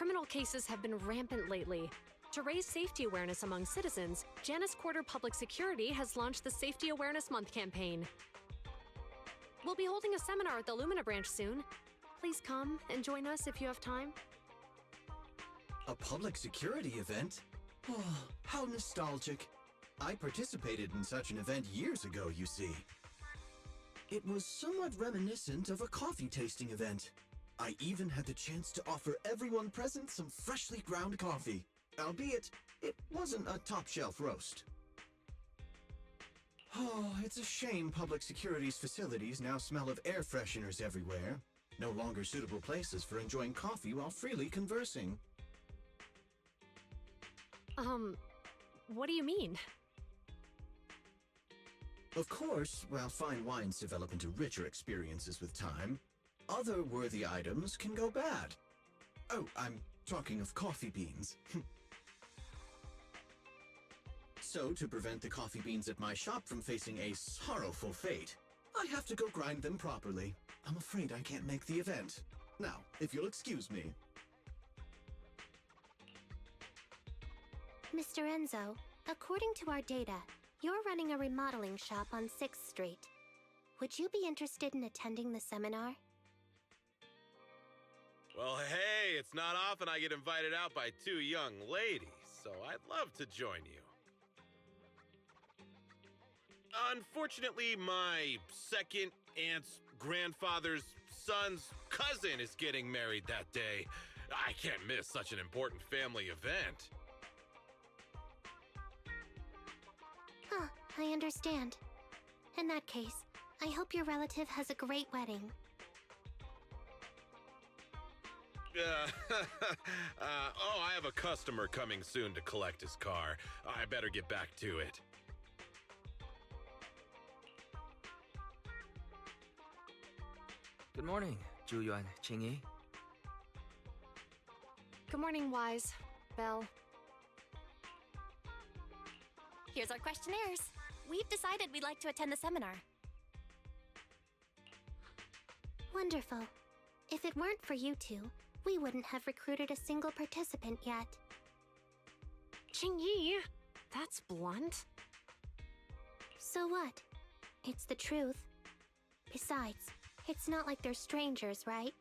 criminal cases have been rampant lately. To raise safety awareness among citizens, Janus Quarter Public Security has launched the Safety Awareness Month campaign. We'll be holding a seminar at the Lumina branch soon. Please come and join us if you have time. A public security event? Oh, how nostalgic. I participated in such an event years ago, you see. It was somewhat reminiscent of a coffee tasting event. I even had the chance to offer everyone present some freshly ground coffee. Albeit, it wasn't a top-shelf roast. Oh, it's a shame public security's facilities now smell of air fresheners everywhere. No longer suitable places for enjoying coffee while freely conversing. What do you mean? Of course, while fine wines develop into richer experiences with time, other worthy items can go bad. Oh, I'm talking of coffee beans. So, to prevent the coffee beans at my shop from facing a sorrowful fate, I have to go grind them properly. I'm afraid I can't make the event. Now, if you'll excuse me. Mr. Enzo, according to our data, you're running a remodeling shop on 6th Street. Would you be interested in attending the seminar? Well, hey, it's not often I get invited out by two young ladies, so I'd love to join you. Unfortunately, my second aunt's grandfather's son's cousin is getting married that day. I can't miss such an important family event. Huh, I understand. In that case, I hope your relative has a great wedding. Oh, I have a customer coming soon to collect his car. I better get back to it. Good morning, Zhuyuan, Qingyi. Good morning, Wise. Belle. Here's our questionnaires. We've decided we'd like to attend the seminar. Wonderful. If it weren't for you two, we wouldn't have recruited a single participant yet. Qingyi, that's blunt. So what? It's the truth. Besides, it's not like they're strangers, right?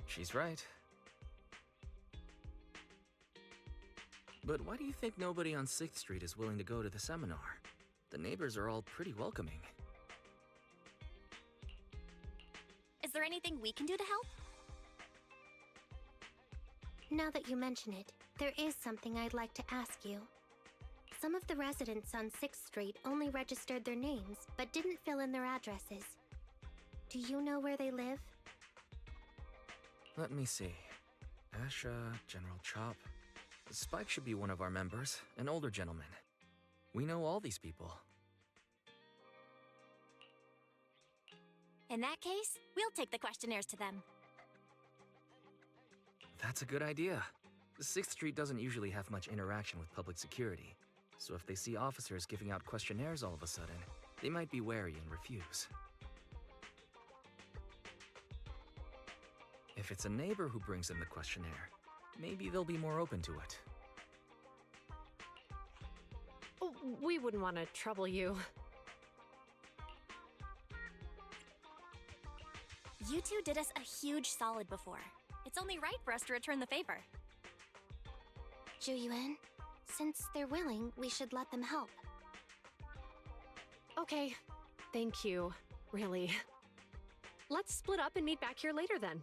She's right. But why do you think nobody on 6th Street is willing to go to the seminar? The neighbors are all pretty welcoming. Is there anything we can do to help? Now that you mention it, there is something I'd like to ask you. Some of the residents on 6th Street only registered their names, but didn't fill in their addresses. Do you know where they live? Let me see. Asha, General Chop. Spike should be one of our members, an older gentleman. We know all these people. In that case, we'll take the questionnaires to them. That's a good idea. 6th Street doesn't usually have much interaction with public security, so if they see officers giving out questionnaires all of a sudden, they might be wary and refuse. If it's a neighbor who brings them the questionnaire, maybe they'll be more open to it. Oh, we wouldn't want to trouble you. You two did us a huge solid before. It's only right for us to return the favor. Zhuyuan, since they're willing, we should let them help. Okay, thank you, really. Let's split up and meet back here later then.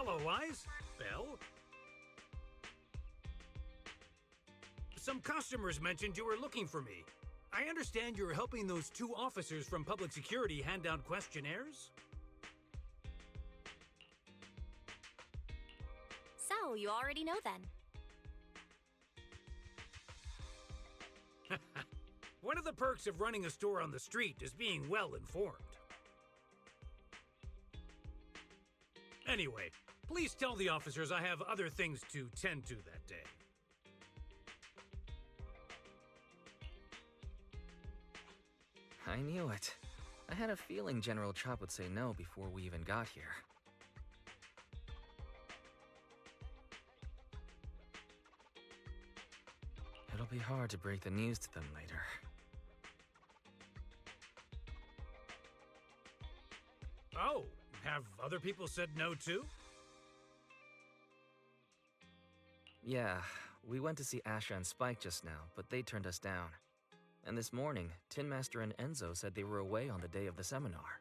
Hello, Wise. Belle. Some customers mentioned you were looking for me. I understand you're helping those 2 officers from public security hand out questionnaires? So, you already know then. One of the perks of running a store on the street is being well informed. Anyway, please tell the officers I have other things to tend to that day. I knew it. I had a feeling General Chop would say no before we even got here. It'll be hard to break the news to them later. Oh, have other people said no too? Yeah, we went to see Asha and Spike just now, but they turned us down. And this morning, Tin Master and Enzo said they were away on the day of the seminar.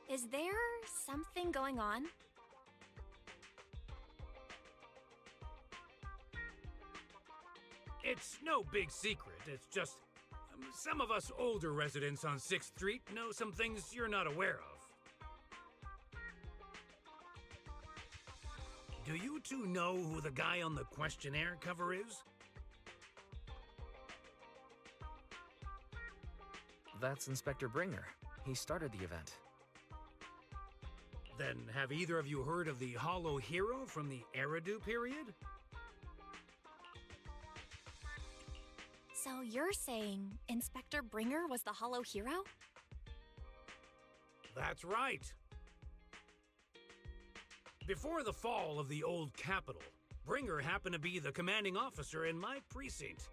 Is there something going on? It's no big secret. It's just some of us older residents on 6th Street know some things you're not aware of. Do you two know who the guy on the questionnaire cover is? That's Inspector Bringer. He started the event. Then have either of you heard of the Hollow Hero from the Eridu period? So you're saying Inspector Bringer was the Hollow Hero? That's right. Before the fall of the old capital, Bringer happened to be the commanding officer in my precinct.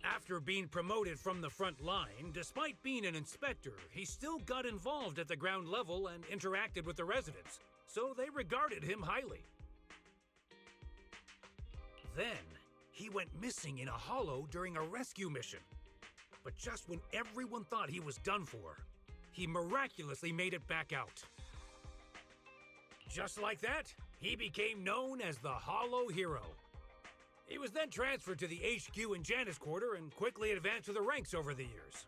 After being promoted from the front line, despite being an inspector, he still got involved at the ground level and interacted with the residents, so they regarded him highly. Then, he went missing in a hollow during a rescue mission. But just when everyone thought he was done for, he miraculously made it back out. Just like that, he became known as the Hollow Hero. He was then transferred to the HQ in Janus Quarter and quickly advanced to the ranks over the years.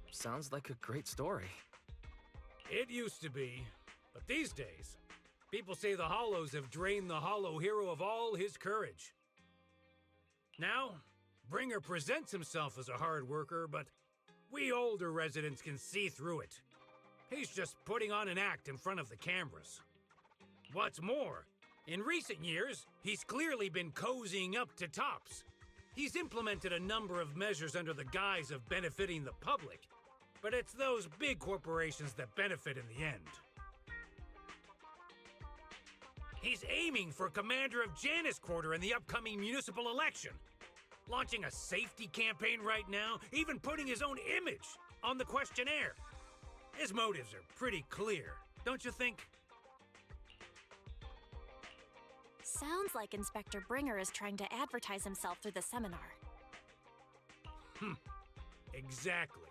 Sounds like a great story. It used to be, but these days, people say the Hollows have drained the Hollow Hero of all his courage. Now, Bringer presents himself as a hard worker, but we older residents can see through it. He's just putting on an act in front of the cameras. What's more, in recent years, he's clearly been cozying up to tops. He's implemented a number of measures under the guise of benefiting the public, but it's those big corporations that benefit in the end. He's aiming for commander of Janus Quarter in the upcoming municipal election, launching a safety campaign right now, even putting his own image on the questionnaire. His motives are pretty clear, don't you think? Sounds like Inspector Bringer is trying to advertise himself through the seminar. Exactly.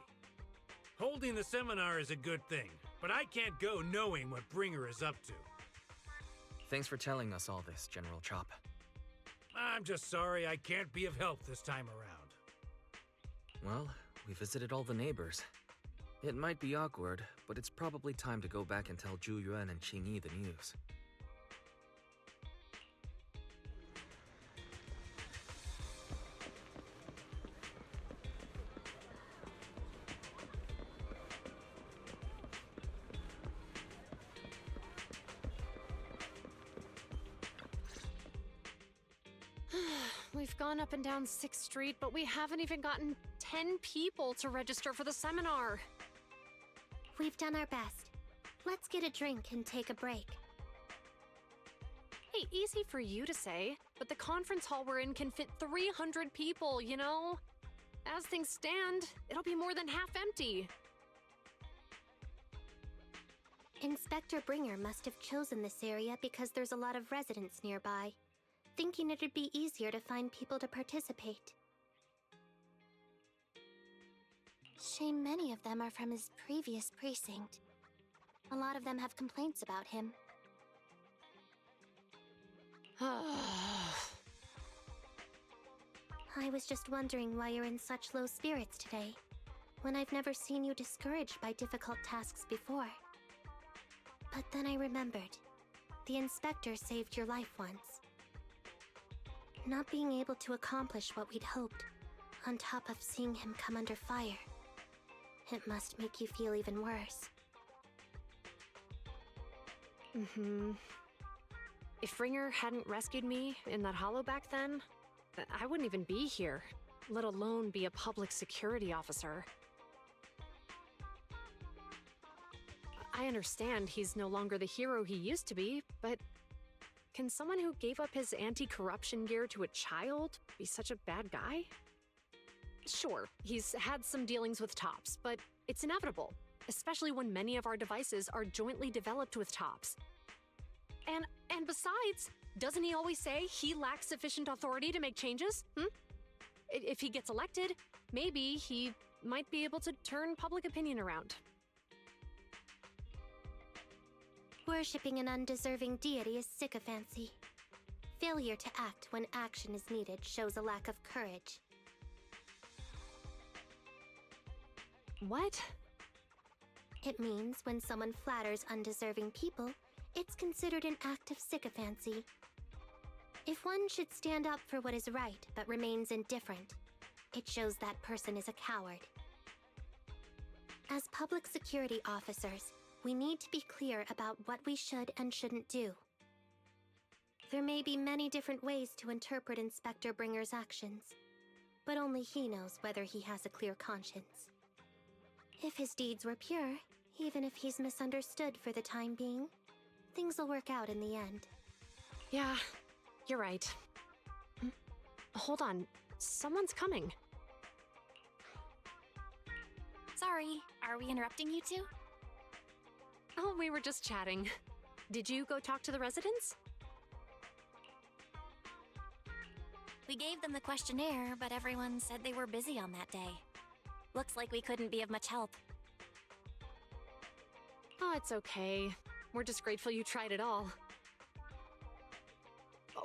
Holding the seminar is a good thing, but I can't go knowing what Bringer is up to. Thanks for telling us all this, General Chop. I'm just sorry I can't be of help this time around. Well, we visited all the neighbors. It might be awkward, but it's probably time to go back and tell Zhu Yuan and Qing Yi the news. We've gone up and down 6th Street, but we haven't even gotten 10 people to register for the seminar. We've done our best. Let's get a drink and take a break. Hey, easy for you to say, but the conference hall we're in can fit 300 people, you know? As things stand, it'll be more than half empty. Inspector Bringer must have chosen this area because there's a lot of residents nearby. thinking it'd be easier to find people to participate. Shame many of them are from his previous precinct. A lot of them have complaints about him. I was just wondering why you're in such low spirits today, when I've never seen you discouraged by difficult tasks before. But then I remembered. The inspector saved your life once. Not being able to accomplish what we'd hoped, on top of seeing him come under fire. It must make you feel even worse. If Ringer hadn't rescued me in that hollow back then, I wouldn't even be here, let alone be a public security officer. I understand he's no longer the hero he used to be, but can someone who gave up his anti-corruption gear to a child be such a bad guy? Sure, he's had some dealings with Tops, but it's inevitable, especially when many of our devices are jointly developed with Tops. And besides, doesn't he always say he lacks sufficient authority to make changes? If he gets elected, maybe he might be able to turn public opinion around. Worshipping an undeserving deity is sycophancy. Failure to act when action is needed shows a lack of courage. What? It means when someone flatters undeserving people, it's considered an act of sycophancy. If one should stand up for what is right but remains indifferent, it shows that person is a coward. As public security officers, we need to be clear about what we should and shouldn't do. There may be many different ways to interpret Inspector Bringer's actions, but only he knows whether he has a clear conscience. If his deeds were pure, even if he's misunderstood for the time being, things will work out in the end. Yeah, you're right. Hold on, someone's coming. Sorry, are we interrupting you two? Oh, we were just chatting. Did you go talk to the residents? We gave them the questionnaire, but everyone said they were busy on that day. Looks like we couldn't be of much help. Oh, it's okay. We're just grateful you tried it all.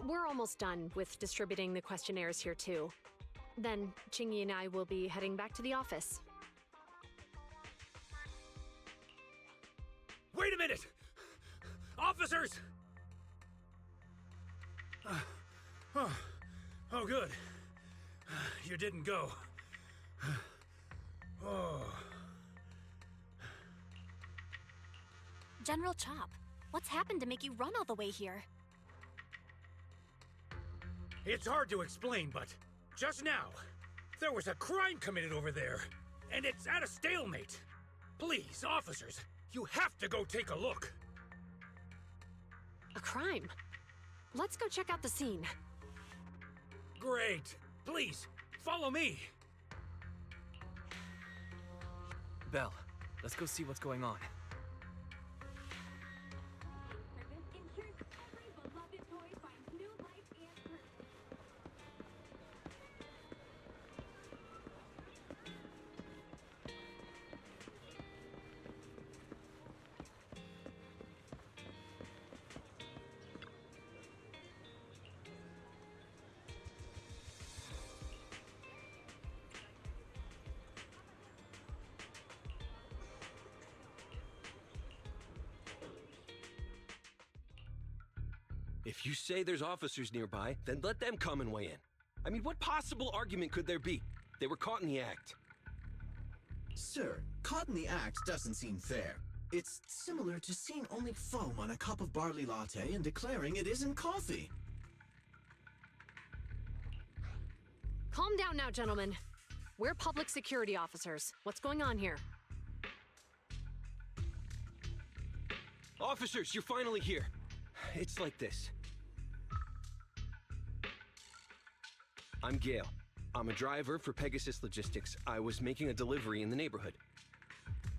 We're almost done with distributing the questionnaires here, too. Then, Chingy and I will be heading back to the office. Wait a minute! Officers! Oh, good. You didn't go. Oh. General Chop, what's happened to make you run all the way here? It's hard to explain, but just now, there was a crime committed over there, and it's at a stalemate. Please, officers, you have to go take a look. A crime? Let's go check out the scene. Great. Please, follow me. Belle, let's go see what's going on. If you say there's officers nearby, then let them come and weigh in. I mean, what possible argument could there be? They were caught in the act. Sir, caught in the act doesn't seem fair. It's similar to seeing only foam on a cup of barley latte and declaring it isn't coffee. Calm down now, gentlemen. We're public security officers. What's going on here? Officers, you're finally here. It's like this. I'm Gale. I'm a driver for Pegasus Logistics. I was making a delivery in the neighborhood.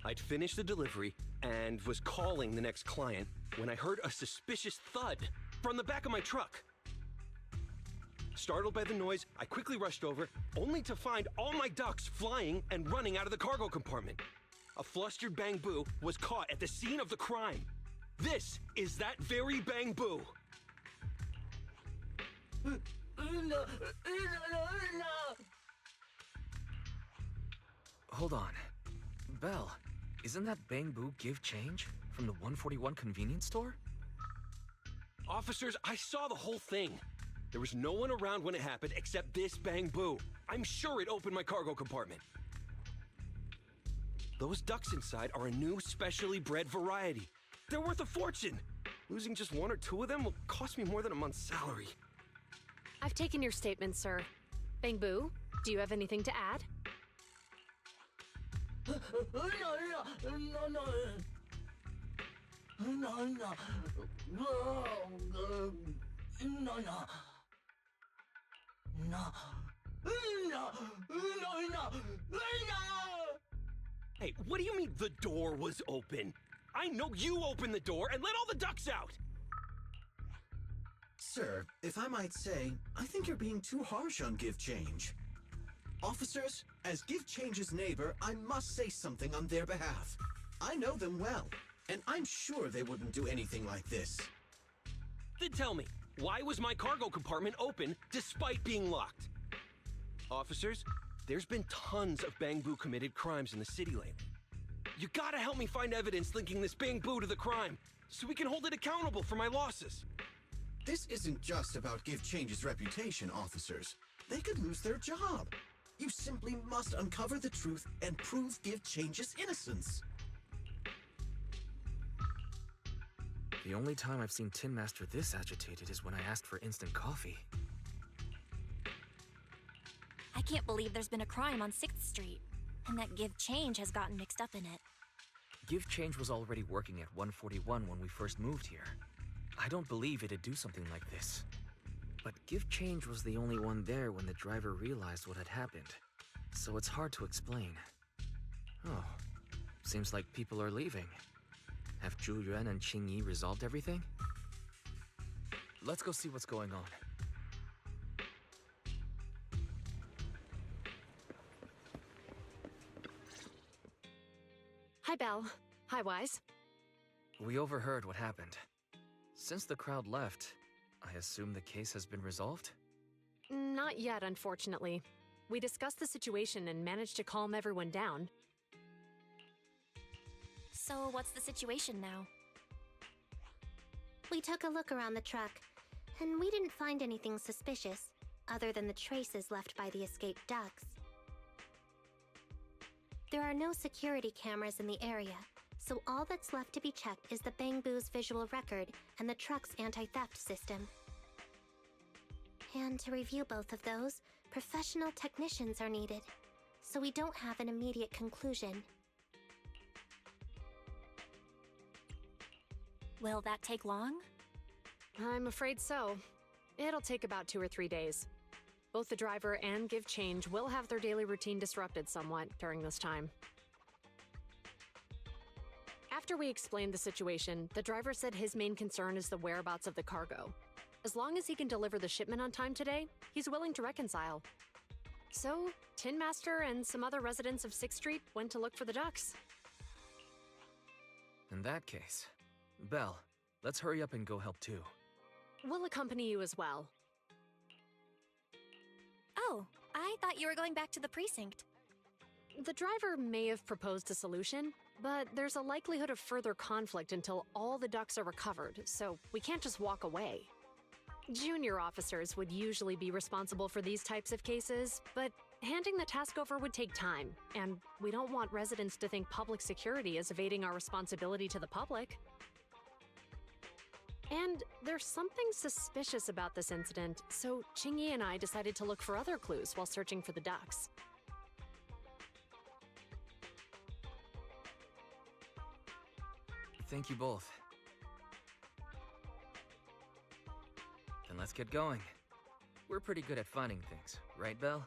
I'd finished the delivery and was calling the next client when I heard a suspicious thud from the back of my truck. Startled by the noise, I quickly rushed over, only to find all my ducks flying and running out of the cargo compartment. A flustered Bangbu was caught at the scene of the crime. This is that very Bangbu. Hold on. Belle, isn't that Bangbu give change from the 141 convenience store? Officers, I saw the whole thing. There was no one around when it happened except this Bangbu. I'm sure it opened my cargo compartment. Those ducks inside are a new specially bred variety. They're worth a fortune. Losing just one or two of them will cost me more than a month's salary. I've taken your statement, sir. Bangbu, do you have anything to add? Hey, what do you mean the door was open? I know you opened the door and let all the ducks out! Sir, if I might say, I think you're being too harsh on Give Change. Officers, as Give Change's neighbor, I must say something on their behalf. I know them well, and I'm sure they wouldn't do anything like this. Then tell me, why was my cargo compartment open despite being locked? Officers, there's been tons of Bangbu committed crimes in the city lately. You gotta help me find evidence linking this Bangbu to the crime, so we can hold it accountable for my losses. This isn't just about Give Change's reputation, officers. They could lose their job. You simply must uncover the truth and prove Give Change's innocence. The only time I've seen Tin Master this agitated is when I asked for instant coffee. I can't believe there's been a crime on 6th Street, and that Give Change has gotten mixed up in it. Give Change was already working at 141 when we first moved here. I don't believe it'd do something like this. But Give Change was the only one there when the driver realized what had happened. So it's hard to explain. Oh, seems like people are leaving. Have Zhu Yuan and Qing Yi resolved everything? Let's go see what's going on. Hi, Belle. Hi, Wise. We overheard what happened. Since the crowd left, I assume the case has been resolved? Not yet, unfortunately. We discussed the situation and managed to calm everyone down. So what's the situation now? We took a look around the truck, and we didn't find anything suspicious, other than the traces left by the escaped ducks. There are no security cameras in the area, so all that's left to be checked is the Bangbu's visual record and the truck's anti-theft system. And to review both of those, professional technicians are needed, so we don't have an immediate conclusion. Will that take long? I'm afraid so. It'll take about 2 or 3 days. Both the driver and Give Change will have their daily routine disrupted somewhat during this time. After we explained the situation, the driver said his main concern is the whereabouts of the cargo. As long as he can deliver the shipment on time today, he's willing to reconcile. So, Tin Master and some other residents of 6th Street went to look for the ducks. In that case, Belle, let's hurry up and go help too. We'll accompany you as well. Oh, I thought you were going back to the precinct. The driver may have proposed a solution, but there's a likelihood of further conflict until all the ducks are recovered, so we can't just walk away. Junior officers would usually be responsible for these types of cases, but handing the task over would take time, and we don't want residents to think public security is evading our responsibility to the public. And there's something suspicious about this incident, so Qing Yi and I decided to look for other clues while searching for the ducks. Thank you both. Then let's get going. We're pretty good at finding things, right, Belle?